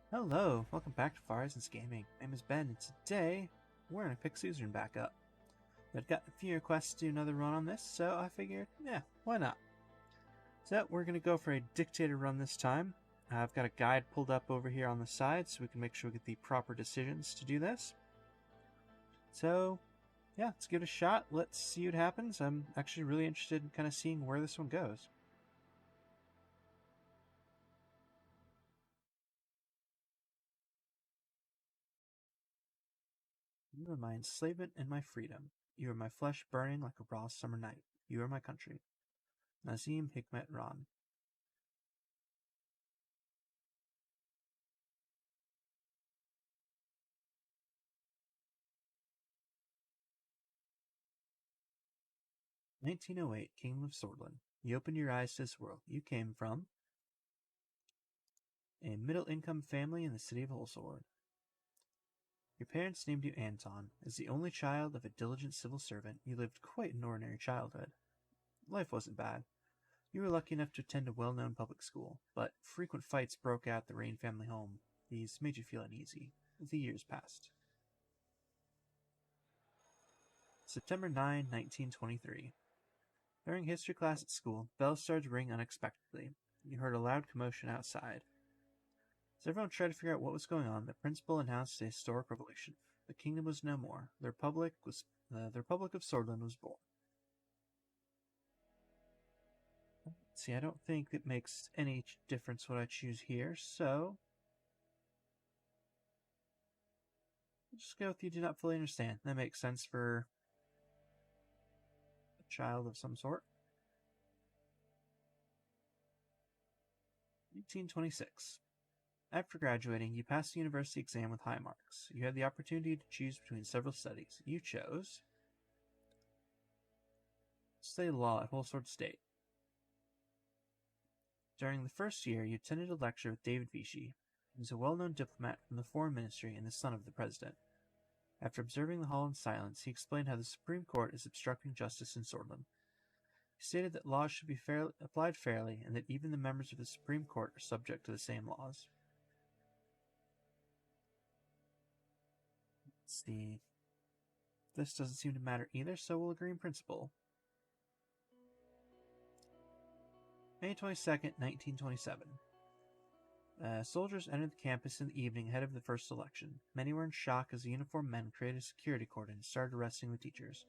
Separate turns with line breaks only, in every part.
Hello, welcome back to Far Horizons Gaming. My name is Ben, and today we're gonna pick Suzerain back up. I've got a few requests to do another run on this, so I figured, yeah, why not? So we're gonna go for a Dictator run this time. I've got a guide pulled up over here on the side, so we can make sure we get the proper decisions to do this. So, yeah, let's give it a shot. Let's see what happens. I'm actually really interested in kind of seeing where this one goes. You are my enslavement and my freedom. You are my flesh burning like a raw summer night. You are my country. Nazim Hikmet Ran. "1908, Kingdom of Swordland. You opened your eyes to this world. You came from a middle-income family in the city of Holsword. Your parents named you Anton. As the only child of a diligent civil servant, you lived quite an ordinary childhood. Life wasn't bad. You were lucky enough to attend a well-known public school, but frequent fights broke out at the Rayne family home. These made you feel uneasy. The years passed. September 9, 1923. During history class at school, bells started to ring unexpectedly. You heard a loud commotion outside. As everyone tried to figure out what was going on, the principal announced a historic revelation. The kingdom was no more. The Republic of Swordland was born. See, I don't think it makes any difference what I choose here, so I'll just go with you do not fully understand. That makes sense for a child of some sort. 1826. After graduating, you passed the university exam with high marks. You had the opportunity to choose between several studies. You chose study law at Holsword State. During the first year, you attended a lecture with David Vichy. He was a well-known diplomat from the Foreign Ministry and the son of the president. After observing the hall in silence, he explained how the Supreme Court is obstructing justice in Swordland. He stated that laws should be applied fairly and that even the members of the Supreme Court are subject to the same laws. Let's see. This doesn't seem to matter either, so we'll agree in principle. May 22nd, 1927. Soldiers entered the campus in the evening ahead of the first election. Many were in shock as the uniformed men created a security cordon and started arresting the teachers.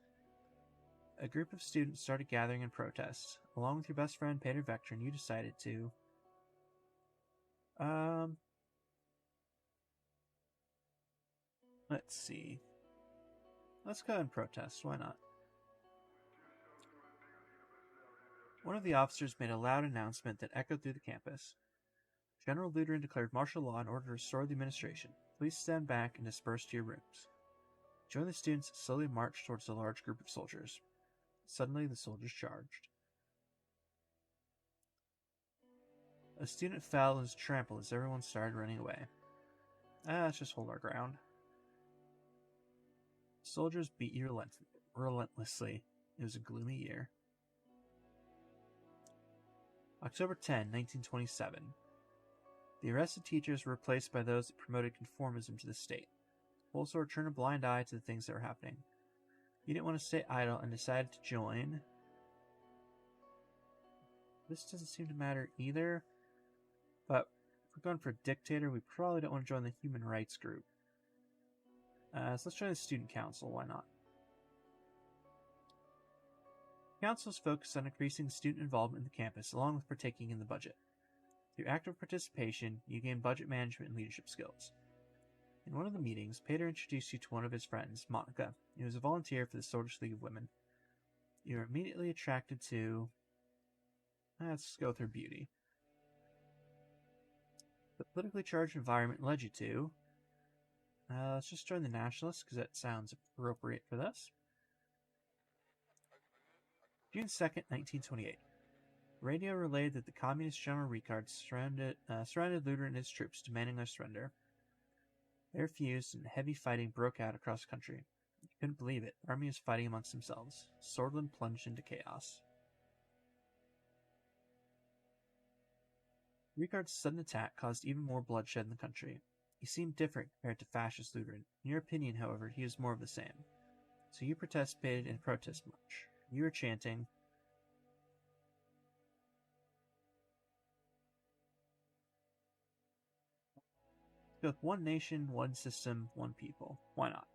A group of students started gathering in protest. Along with your best friend, Peter Vectrin, you decided to... Let's see. Let's go and protest, why not? One of the officers made a loud announcement that echoed through the campus. General Luderin declared martial law in order to restore the administration. Please stand back and disperse to your rooms. Join the students slowly marched towards a large group of soldiers. Suddenly, the soldiers charged. A student fell and was trampled as everyone started running away. Let's just hold our ground. Soldiers beat you relentlessly. It was a gloomy year. October 10, 1927. The arrested teachers were replaced by those that promoted conformism to the state. Holsword turned a blind eye to the things that were happening. You didn't want to stay idle and decided to join. This doesn't seem to matter either, but if we're going for a dictator, we probably don't want to join the human rights group. So let's join the student council, why not? Councils focus on increasing student involvement in the campus, along with partaking in the budget. Through active participation, you gain budget management and leadership skills. In one of the meetings, Peter introduced you to one of his friends, Monica, who was a volunteer for the Soldiers League of Women. You were immediately attracted to... Let's go with her beauty. The politically charged environment led you to... let's just join the Nationalists, because that sounds appropriate for this. June 2nd, 1928. Radio relayed that the Communist General Ricard surrounded Luder and his troops, demanding their surrender. They refused, and heavy fighting broke out across the country. You couldn't believe it. The army was fighting amongst themselves. Swordland plunged into chaos. Ricard's sudden attack caused even more bloodshed in the country. He seemed different compared to fascist Lutheran. In your opinion, however, he was more of the same. So you participated in a protest march. You were chanting, "With one nation, one system, one people. Why not?"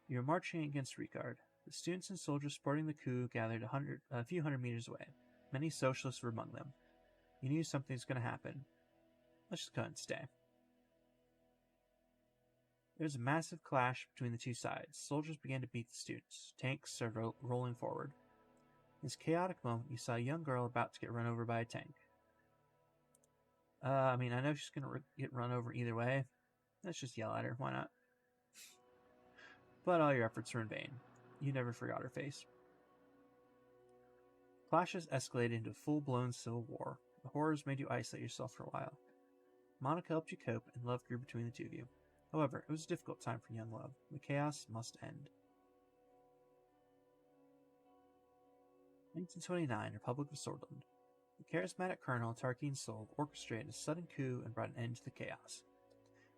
You were marching against Ricard. The students and soldiers supporting the coup gathered a few hundred meters away. Many socialists were among them. You knew something was going to happen. Let's just go and stay. There was a massive clash between the two sides. Soldiers began to beat the students. Tanks started rolling forward. In this chaotic moment, you saw a young girl about to get run over by a tank. I know she's going to get run over either way. Let's just yell at her. Why not? But all your efforts were in vain. You never forgot her face. Clashes escalated into a full-blown civil war. The horrors made you isolate yourself for a while. Monica helped you cope, and love grew between the two of you. However, it was a difficult time for young love. The chaos must end. 1929, Republic of Swordland. The charismatic Colonel Tarkin Sol orchestrated a sudden coup and brought an end to the chaos.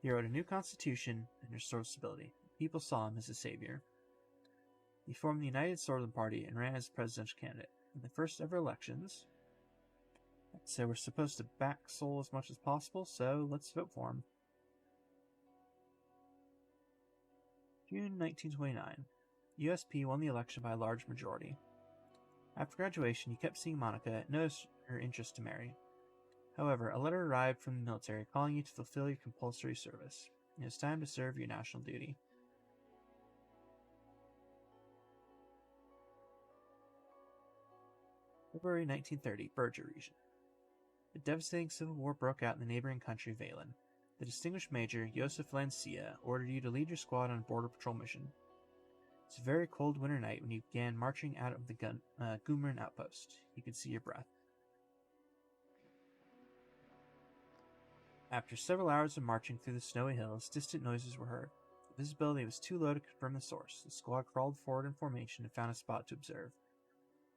He wrote a new constitution and restored stability. People saw him as a savior. He formed the United Swordland Party and ran as presidential candidate. In the first ever elections, so we're supposed to back Sol as much as possible, so let's vote for him. June 1929. USP won the election by a large majority. After graduation, you kept seeing Monica and noticed her interest to marry. However, a letter arrived from the military calling you to fulfill your compulsory service. It was time to serve your national duty. February 1930, Berger region. A devastating civil war broke out in the neighboring country of Valen. The distinguished Major, Josef Lancia, ordered you to lead your squad on a border patrol mission. It's a very cold winter night when you began marching out of the Gumran outpost. You could see your breath. After several hours of marching through the snowy hills, distant noises were heard. The visibility was too low to confirm the source. The squad crawled forward in formation and found a spot to observe.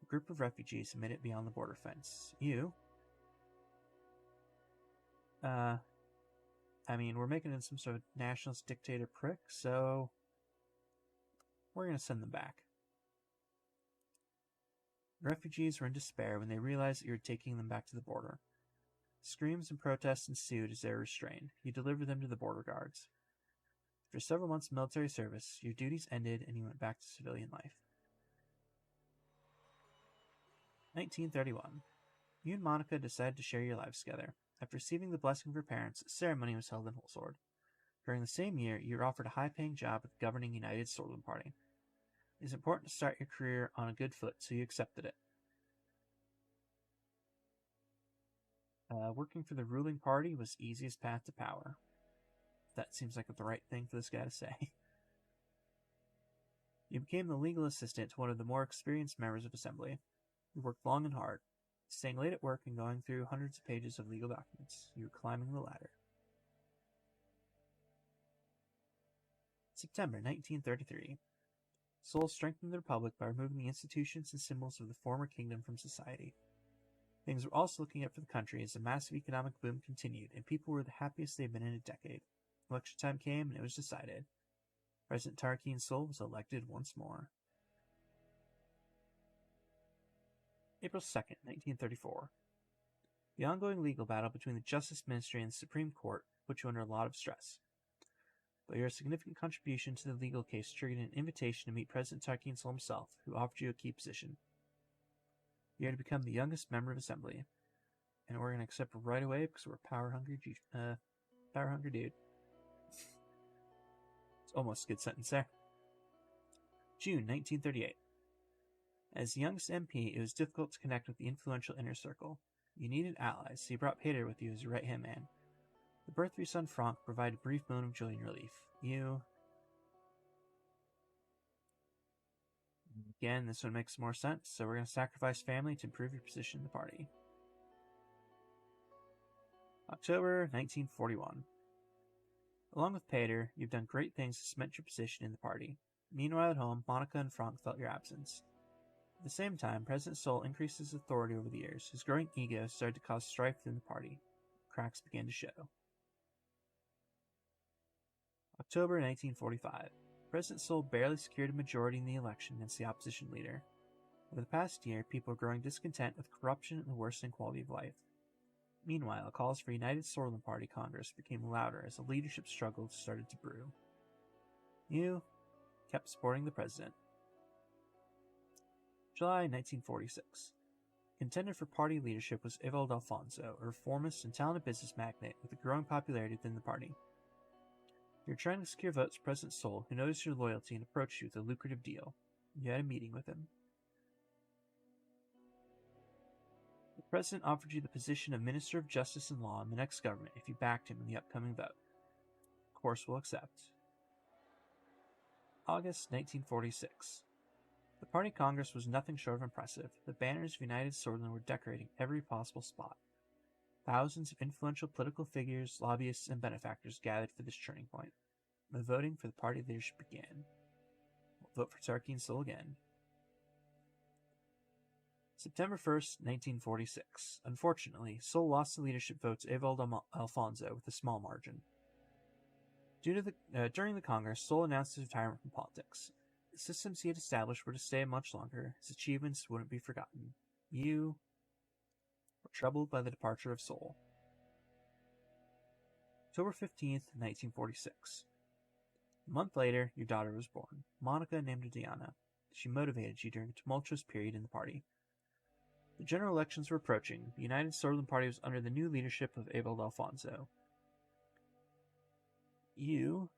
A group of refugees had made it beyond the border fence. You... we're making it some sort of nationalist dictator prick, so we're going to send them back. The refugees were in despair when they realized that you were taking them back to the border. Screams and protests ensued as they were restrained. You delivered them to the border guards. After several months of military service, your duties ended and you went back to civilian life. 1931. You and Monica decided to share your lives together. After receiving the blessing of her parents, a ceremony was held in Holsword. During the same year, you were offered a high-paying job with the governing United Swordland Party. It is important to start your career on a good foot, so you accepted it. Working for the ruling party was the easiest path to power. That seems like the right thing for this guy to say. You became the legal assistant to one of the more experienced members of Assembly. You worked long and hard, staying late at work and going through hundreds of pages of legal documents. You were climbing the ladder. September 1933. Sol strengthened the Republic by removing the institutions and symbols of the former kingdom from society. Things were also looking up for the country as the massive economic boom continued, and people were the happiest they've been in a decade. Election time came, and it was decided. President Tarkin Sol was elected once more. April 2nd, 1934. The ongoing legal battle between the Justice Ministry and the Supreme Court put you under a lot of stress. But your significant contribution to the legal case triggered an invitation to meet President Tarkin Sol himself, who offered you a key position. You are to become the youngest member of Assembly, and we're going to accept right away because we're a power-hungry dude. It's almost a good sentence there. June 1938. As the youngest MP, it was difficult to connect with the influential inner circle. You needed allies, so you brought Peter with you as your right-hand man. The birth of your son Franck provided a brief moment of joy and relief. Again, this one makes more sense, so we're going to sacrifice family to improve your position in the party. October 1941. Along with Peter, you've done great things to cement your position in the party. Meanwhile at home, Monica and Franck felt your absence. At the same time, President Sol increased his authority over the years. His growing ego started to cause strife within the party. Cracks began to show. October 1945. President Sol barely secured a majority in the election against the opposition leader. Over the past year, people were growing discontent with corruption and the worsening quality of life. Meanwhile, calls for a United Sorlin Party Congress became louder as the leadership struggles started to brew. You kept supporting the president. July 1946. Contender for party leadership was Ewald Alfonso, a reformist and talented business magnate with a growing popularity within the party. You were trying to secure votes for President Sol, who noticed your loyalty and approached you with a lucrative deal. You had a meeting with him. The president offered you the position of Minister of Justice and Law in the next government if you backed him in the upcoming vote. Of course, we'll accept. August 1946. The party congress was nothing short of impressive. The banners of United Sorlin were decorating every possible spot. Thousands of influential political figures, lobbyists, and benefactors gathered for this turning point. The voting for the party leadership began. We'll vote for Turkey and Sol again. September 1st, 1946. Unfortunately, Sol lost the leadership vote to Ewald Alfonso with a small margin. During the Congress, Sol announced his retirement from politics. The systems he had established were to stay much longer. His achievements wouldn't be forgotten. You were troubled by the departure of Sol. October 15th, 1946. A month later, your daughter was born. Monica named her Diana. She motivated you during a tumultuous period in the party. The general elections were approaching. The United Sorlin Party was under the new leadership of Ewald Alfonso. You,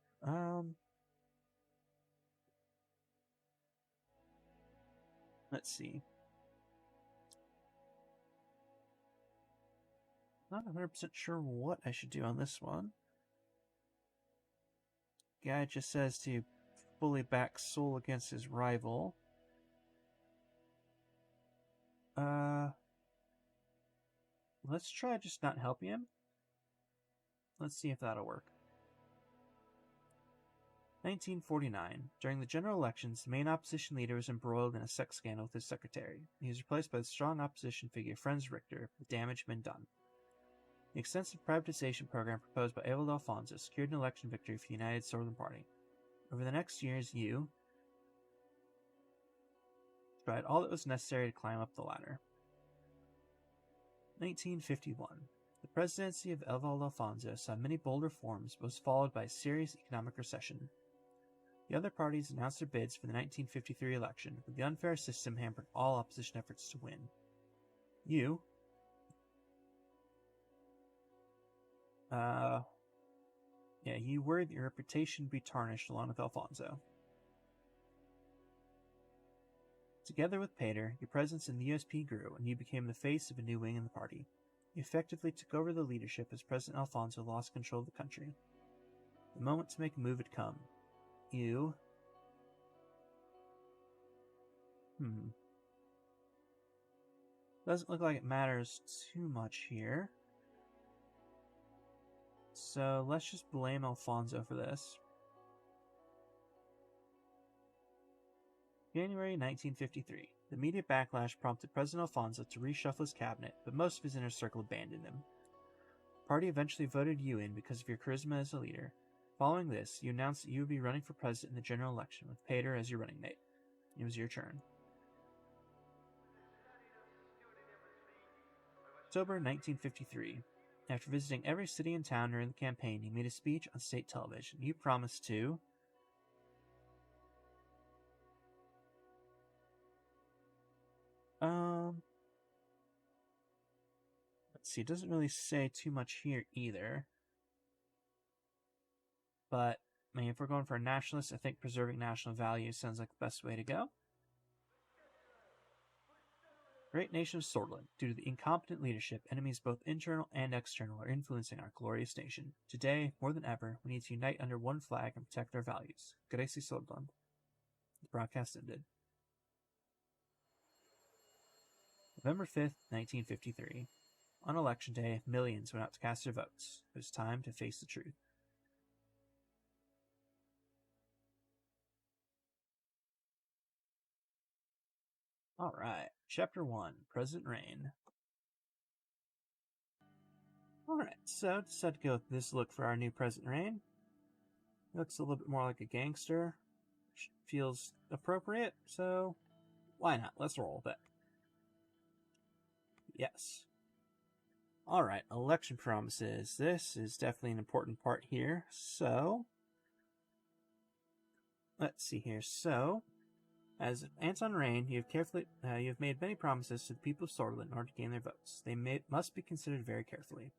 let's see. Not 100% sure what I should do on this one. Guy just says to fully back Sol against his rival. Let's try just not helping him. Let's see if that'll work. 1949. During the general elections, the main opposition leader was embroiled in a sex scandal with his secretary. He was replaced by the strong opposition figure Franz Richter, with damage been done. The extensive privatization program proposed by Ewald Alfonso secured an election victory for the United Sorlin Party. Over the next years, you tried all that was necessary to climb up the ladder. 1951. The presidency of Ewald Alfonso saw many bold reforms, but was followed by a serious economic recession. The other parties announced their bids for the 1953 election, but the unfair system hampered all opposition efforts to win. You you worried that your reputation would be tarnished along with Alfonso. Together with Pater, your presence in the USP grew, and you became the face of a new wing in the party. You effectively took over the leadership as President Alfonso lost control of the country. The moment to make a move had come. You doesn't look like it matters too much here. So let's just blame Alfonso for this. January 1953. The immediate backlash prompted President Alfonso to reshuffle his cabinet, but most of his inner circle abandoned him. The party eventually voted you in because of your charisma as a leader. Following this, you announced that you would be running for president in the general election, with Pater as your running mate. It was your turn. October 1953. After visiting every city and town during the campaign, you made a speech on state television. You promised to let's see, it doesn't really say too much here either. But, I mean, if we're going for a nationalist, I think preserving national values sounds like the best way to go. Great nation of Sorlin. Due to the incompetent leadership, enemies both internal and external are influencing our glorious nation. Today, more than ever, we need to unite under one flag and protect our values. Gracie Sorlin. The broadcast ended. November 5th, 1953. On election day, millions went out to cast their votes. It was time to face the truth. Alright, Chapter 1, President Rayne. Alright, so decided to go with this look for our new President Rayne. Looks a little bit more like a gangster. Feels appropriate, so why not? Let's roll with it. Yes. Alright, election promises. This is definitely an important part here. So, let's see here. So, as Anton Rayne, you have made many promises to the people of Sordland in order to gain their votes. They must be considered very carefully.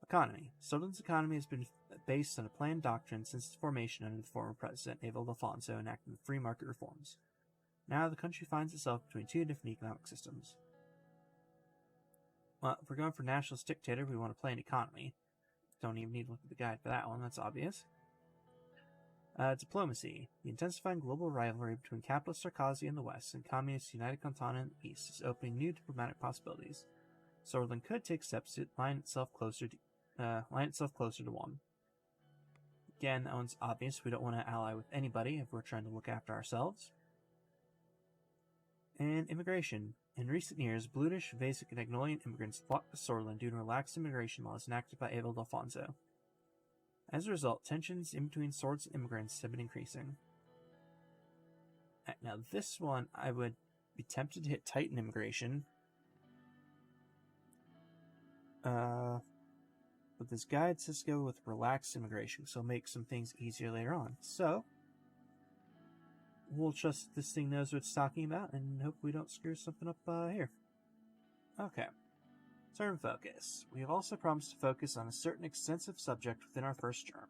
Economy. Sordland's economy has been based on a planned doctrine since its formation under the former president, Abel Alfonso, enacting the free market reforms. Now the country finds itself between two different economic systems. Well, if we're going for nationalist dictator, we want to play an economy. Don't even need to look at the guide for that one, that's obvious. Diplomacy. The intensifying global rivalry between capitalist Sarkozy in the west and communist United Canton in the east is opening new diplomatic possibilities. Sordland could take steps to line itself closer to one. Again, that one's obvious. We don't want to ally with anybody if we're trying to look after ourselves. And immigration. In recent years, Bludish, Vasic, and Agnolian immigrants flocked to Sordland due to relaxed immigration laws enacted by Abel Alfonso. As a result, tensions in between swords and immigrants have been increasing. Now, this one, I would be tempted to hit Titan immigration. But this guide says go with relaxed immigration, so make some things easier later on. So, we'll trust this thing knows what it's talking about and hope we don't screw something up here. Okay. Term focus. We have also promised to focus on a certain extensive subject within our first term.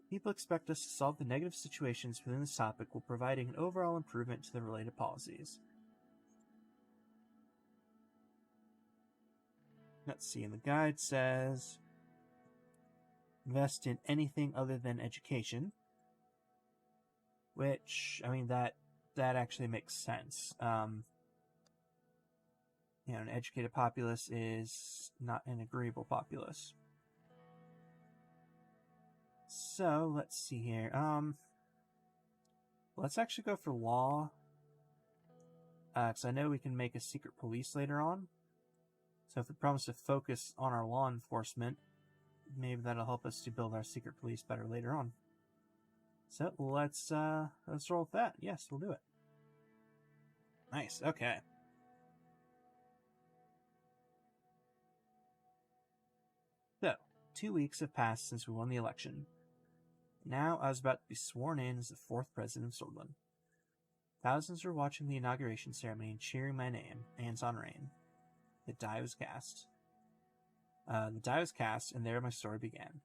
People expect us to solve the negative situations within this topic while providing an overall improvement to the related policies. Let's see, and the guide says invest in anything other than education. Which, I mean, that actually makes sense. An educated populace is not an agreeable populace. So, let's see here. Let's actually go for law. Because I know we can make a secret police later on. So if we promise to focus on our law enforcement, maybe that'll help us to build our secret police better later on. So let's roll with that. Yes, we'll do it. Nice. Okay. So 2 weeks have passed since we won the election. Now I was about to be sworn in as the 4th president of Sordland. Thousands were watching the inauguration ceremony and cheering my name, Anton Rayne. The die was cast. And there my story began.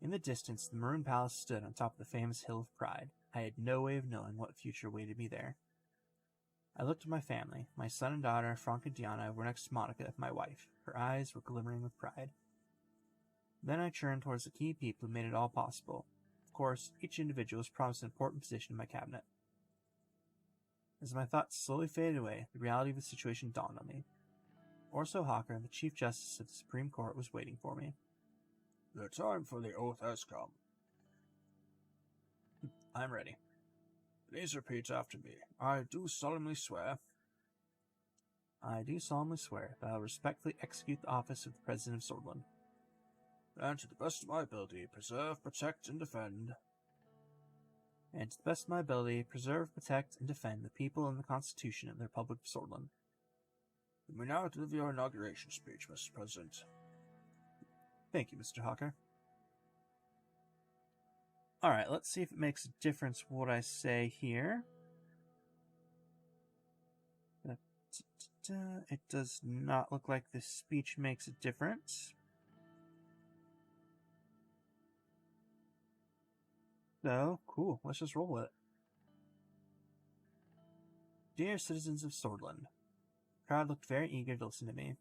In the distance, the Maroon Palace stood on top of the famous Hill of Pride. I had no way of knowing what future awaited me there. I looked at my family. My son and daughter, Frank and Diana, were next to Monica, my wife. Her eyes were glimmering with pride. Then I turned towards the key people who made it all possible. Of course, each individual was promised an important position in my cabinet. As my thoughts slowly faded away, the reality of the situation dawned on me. Orso Hawker, the Chief Justice of the Supreme Court, was waiting for me.
The time for the oath has come.
I'm ready.
Please repeat after me. I do solemnly swear.
I do solemnly swear that I will respectfully execute the office of the President of Sordland.
And to the best of my ability, preserve, protect, and defend.
And to the best of my ability, preserve, protect, and defend the people and the Constitution of the Republic of Sordland.
You may now deliver your inauguration speech, Mr. President.
Thank you, Mr. Hawker. Alright, let's see if it makes a difference what I say here. It does not look like this speech makes a difference. So, cool, let's just roll with it. Dear citizens of Sordland, the crowd looked very eager to listen to me.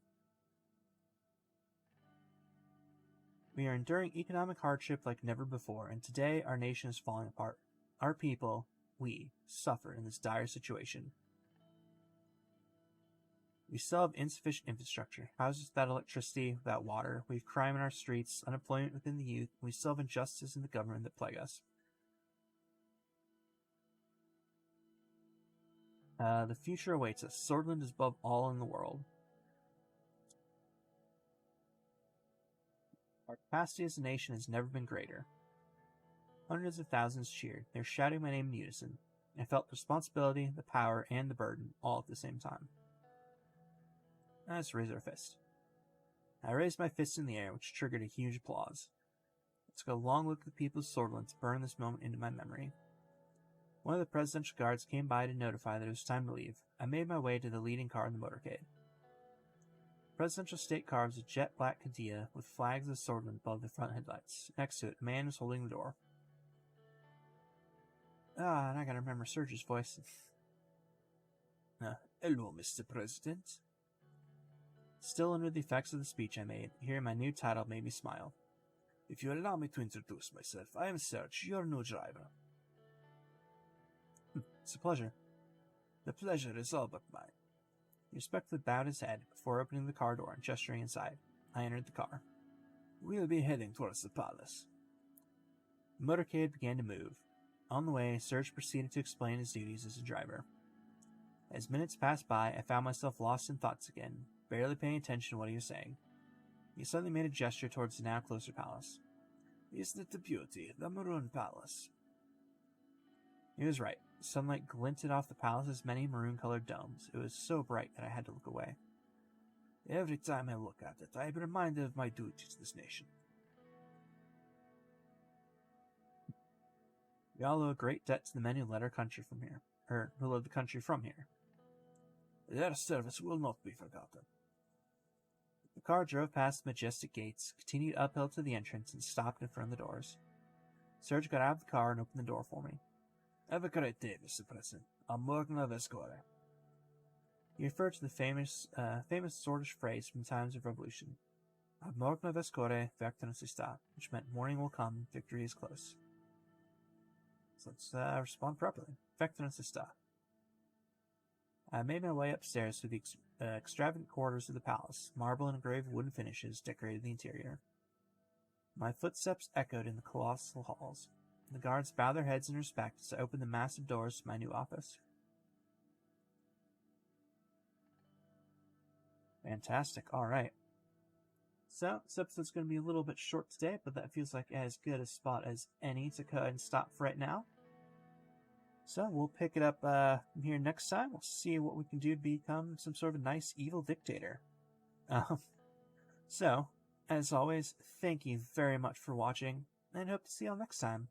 We are enduring economic hardship like never before, and today our nation is falling apart. Our people, we, suffer in this dire situation. We still have insufficient infrastructure, houses without electricity, without water, we have crime in our streets, unemployment within the youth, and we still have injustice in the government that plague us. The future awaits us. Swordland is above all in the world. Our capacity as a nation has never been greater. Hundreds of thousands cheered. They were shouting my name in unison. I felt the responsibility, the power, and the burden all at the same time. Let's raise our fist. I raised my fist in the air, which triggered a huge applause. It took a long look at the people of Swordland to burn this moment into my memory. One of the presidential guards came by to notify that it was time to leave. I made my way to the leading car in the motorcade. The presidential state car was a jet black Cadilla with flags of Swordland above the front headlights. Next to it, a man was holding the door. And I gotta remember Serge's voice.
Hello, Mr. President.
Still under the effects of the speech I made, hearing my new title made me smile.
If you allow me to introduce myself, I am Serge, your new driver.
It's a pleasure.
The pleasure is all but mine.
He respectfully bowed his head before opening the car door and gesturing inside. I entered the car.
We'll be heading towards the palace.
The motorcade began to move. On the way, Serge proceeded to explain his duties as a driver. As minutes passed by, I found myself lost in thoughts again, barely paying attention to what he was saying. He suddenly made a gesture towards the now closer palace.
Isn't it the beauty, the Maroon Palace?
He was right. Sunlight glinted off the palace's many maroon-colored domes. It was so bright that I had to look away.
Every time I look at it, I am reminded of my duty to this nation.
We all owe a great debt to the men who led our country from here, who led the country from here.
Their service will not be forgotten.
The car drove past the majestic gates, continued uphill to the entrance, and stopped in front of the doors. Serge got out of the car and opened the door for me.
Have a great day, Mr. President. Amorgna Vescore.
He referred to the famous Swedish phrase from the times of revolution. Amorgna Vescore, vectorn sista, which meant morning will come, victory is close. So let's respond properly. Vectorn sista. I made my way upstairs through the extravagant corridors of the palace. Marble and engraved wooden finishes decorated the interior. My footsteps echoed in the colossal halls. The guards bowed their heads in respect as I opened the massive doors to my new office. Fantastic. All right. So, this episode's going to be a little bit short today, but that feels like as good a spot as any to go ahead and stop for right now. So, we'll pick it up here next time. We'll see what we can do to become some sort of a nice evil dictator. So, as always, thank you very much for watching, and hope to see you all next time.